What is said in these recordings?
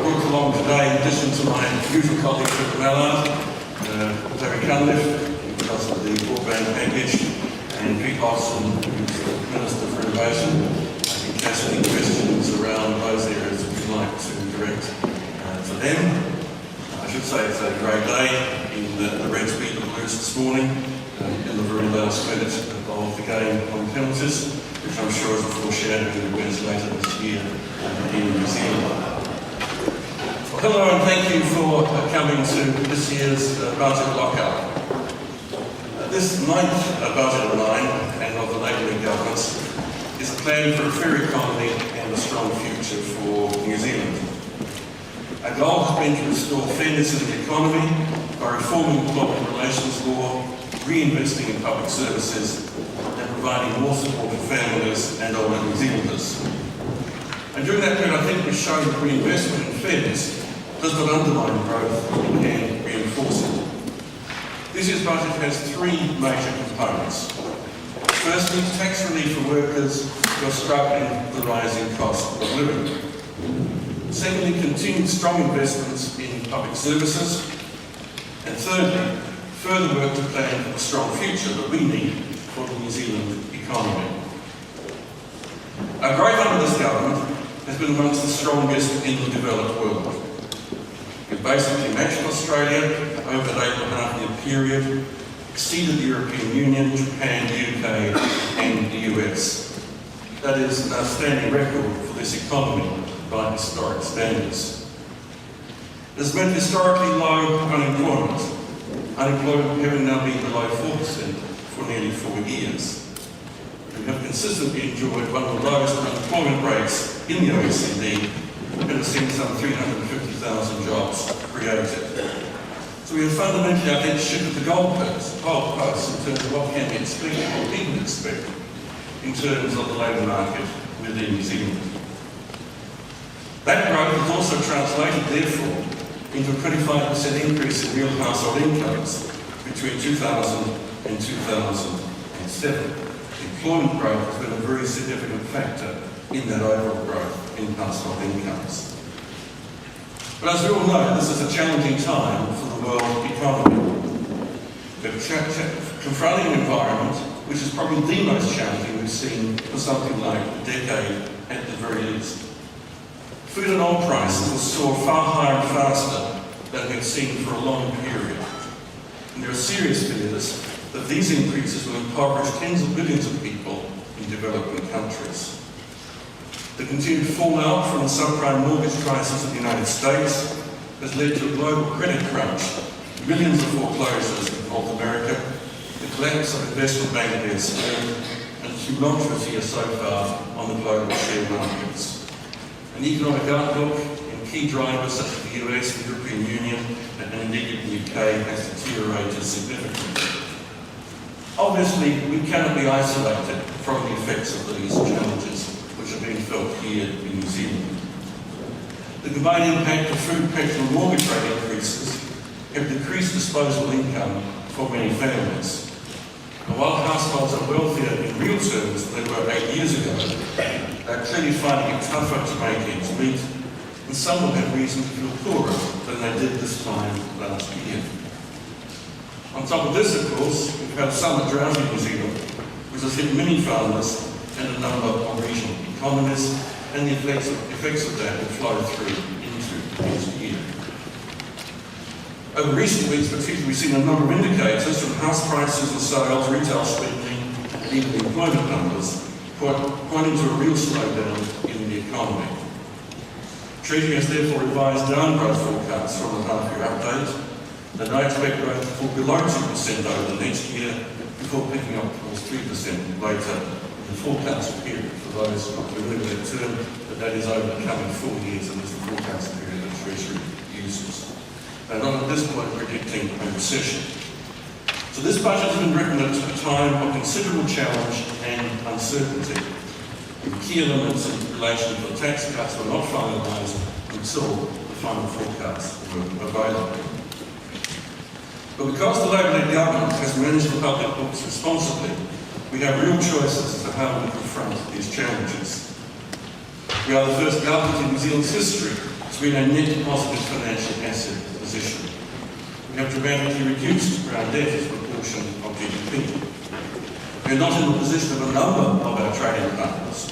brought along today, in addition to my usual colleagues at Mallard, Terry Cunliffe, because of the broadband package, and Pete Hodgson, who's the Minister for Innovation. I can catch any questions around those areas if you'd like to direct to them. I should say it's a great day in the Reds beat the Blues this morning in the very last minute of the game on penalties, which I'm sure is a foreshadowing of wins later this year in New Zealand. Well, hello and thank you for coming to this year's budget lockup. This ninth budget of mine and of the Labour government's is a plan for a fair economy and a strong future for New Zealand. Our goal has been to restore fairness in the economy by reforming the public relations law, reinvesting in public services, and providing more support for families and older New Zealanders. And during that period, I think we've shown that reinvestment in fairness does not undermine growth, it can reinforce it. This year's budget has three major components. Firstly, tax relief for workers who are struggling with the rising cost of living. Secondly, continued strong investments in public services. And thirdly, further work to plan for the strong future that we need for the New Zealand economy. Our growth under this government has been amongst the strongest in the developed world. We've basically matched Australia over an 8.5-year period, exceeded the European Union, Japan, the UK and the US. That is an outstanding record for this economy by historic standards. It has meant historically low unemployment, unemployment having now been below 4% for nearly 4 years. We have consistently enjoyed one of the lowest unemployment rates in the OECD and have seen some 350,000 jobs created. So we have fundamentally, I think, shifted the goalposts in terms of what can be expected, what people expect, in terms of the labour market within New Zealand. That growth is also translated, therefore, into a 25% increase in real household incomes between 2000 and 2007. Employment growth has been a very significant factor in that overall growth in household incomes. But as we all know, this is a challenging time for the world economy. We're confronting an environment which is probably the most challenging we've seen for something like a decade at the very least. Food and oil prices will soar far higher and faster than we've seen for a long period. And there are serious fears that these increases will impoverish tens of billions of people in developing countries. The continued fallout from the subprime mortgage crisis in the United States has led to a global credit crunch, millions of foreclosures in North America, the collapse of investment banking and tumultuous year so far on the global share markets. An economic outlook in key drivers such as the US, the European Union, and indeed the UK has deteriorated significantly. Obviously, we cannot be isolated from the effects of these challenges which are being felt here in New Zealand. The combined impact of food, petrol and mortgage rate increases have decreased disposable income for many families. And while households are wealthier in real terms than they were 8 years ago, they're clearly finding it tougher to make ends meet, and some will have reason to feel poorer than they did this time last year. On top of this, of course, we've had a summer drought in New Zealand, which has hit many farmers and a number of regional economies, and the effects of that will flow through into next year. Over recent weeks, particularly, we've seen a number of indicators from house prices and sales, retail spending, and even employment numbers, pointing to a real slowdown in the economy. Treasury has therefore revised down growth forecasts from the half-year update. They now expect growth to fall below 2% over the next year, before picking up towards 3% later in the forecast period. For those who remember that term, that is over the coming 4 years, and is the forecast period that Treasury uses. They're not at this point predicting a recession. So this budget has been written at a time of considerable challenge and uncertainty. The key elements in relation to the tax cuts were not finalised until the final forecasts were available. But because the Labor-led government has managed the public books responsibly, we have real choices as to how we confront these challenges. We are the first government in New Zealand's history to we're in a net positive financial asset position. We have dramatically reduced our debt as a proportion of GDP. We are not in the position of a number of our trading partners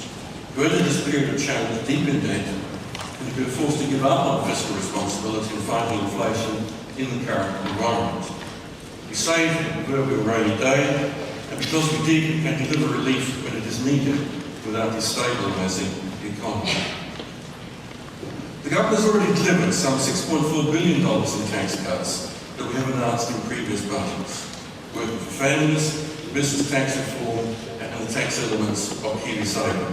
who entered this period of change deep in debt and have been forced to give up on fiscal responsibility and fighting inflation in the current environment. We saved the proverbial rainy day, and because we did, we can deliver relief when it is needed without destabilising the economy. The government has already delivered some $6.4 billion in tax cuts that we have announced in previous budgets, working for families, business tax reform, and the tax elements of KiwiSaver.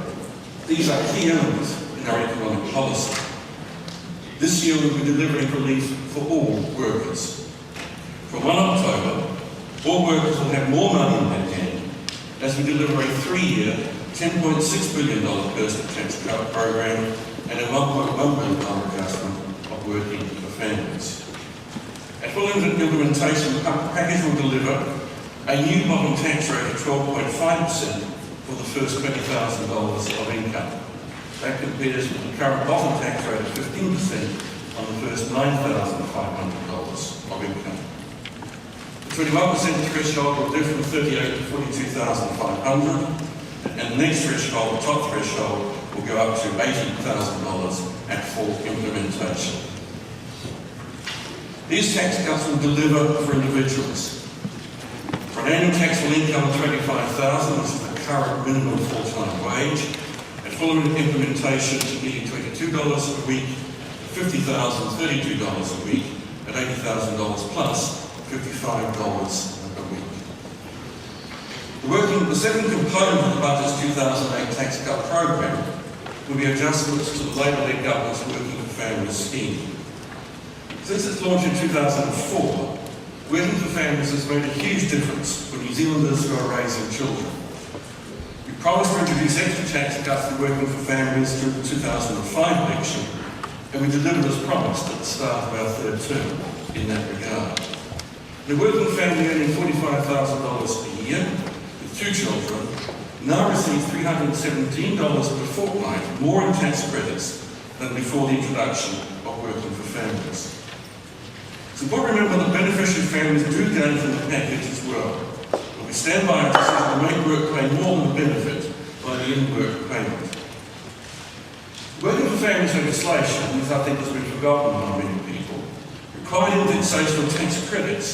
These are key elements in our economic policy. This year we'll be delivering relief for all workers. From 1 October, all workers will have more money in their hand as we deliver a 3-year, $10.6 billion personal tax cut program and a $1.1 billion adjustment of working for families. At full implementation, the package will deliver a new bottom tax rate of 12.5% for the first $20,000 of income. That compares with the current bottom tax rate of 15% on the first $9,500 of income. The 21% threshold will lift from $38,000 to $42,500, and the next threshold, the top threshold, will go up to $80,000 at full implementation. These tax cuts will deliver for individuals. For an annual taxable income of $25,000, this is the current minimum full-time wage. At full implementation, nearly $22 a week, $50,000, $32 a week, at $80,000 plus, $55 a week. The second component of the budget's 2008 tax cut program will be adjustments to the Labour-led government's Working for Families scheme. Since its launch in 2004, Working for Families has made a huge difference for New Zealanders who are raising children. We promised to introduce extra tax cuts for Working for Families during the 2005 election, and we delivered as promised at the start of our third term in that regard. The working family earning $45,000 a year with 2 children now receives $317 per fortnight more in tax credits than before the introduction of Working for Families. It's important to remember that beneficiary families do gain from the package as well, but we stand by our decision to make work pay more than the benefit by the in-work payment. Working for Families legislation, which I think has been forgotten by many people, required indexation of tax credits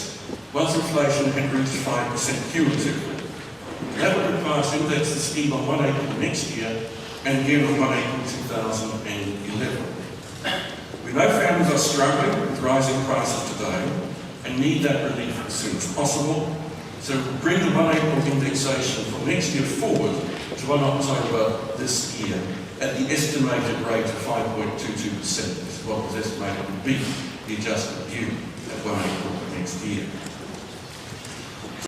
once inflation had reached 5% cumulatively. That would require us to index the scheme on 1 April next year and again on 1 April 2011. We know families are struggling with rising prices today and need that relief as soon as possible, so we'll bring the 1 April indexation from next year forward to 1 October this year at the estimated rate of 5.22%. This is what was estimated to be the adjustment due at 1 April next year.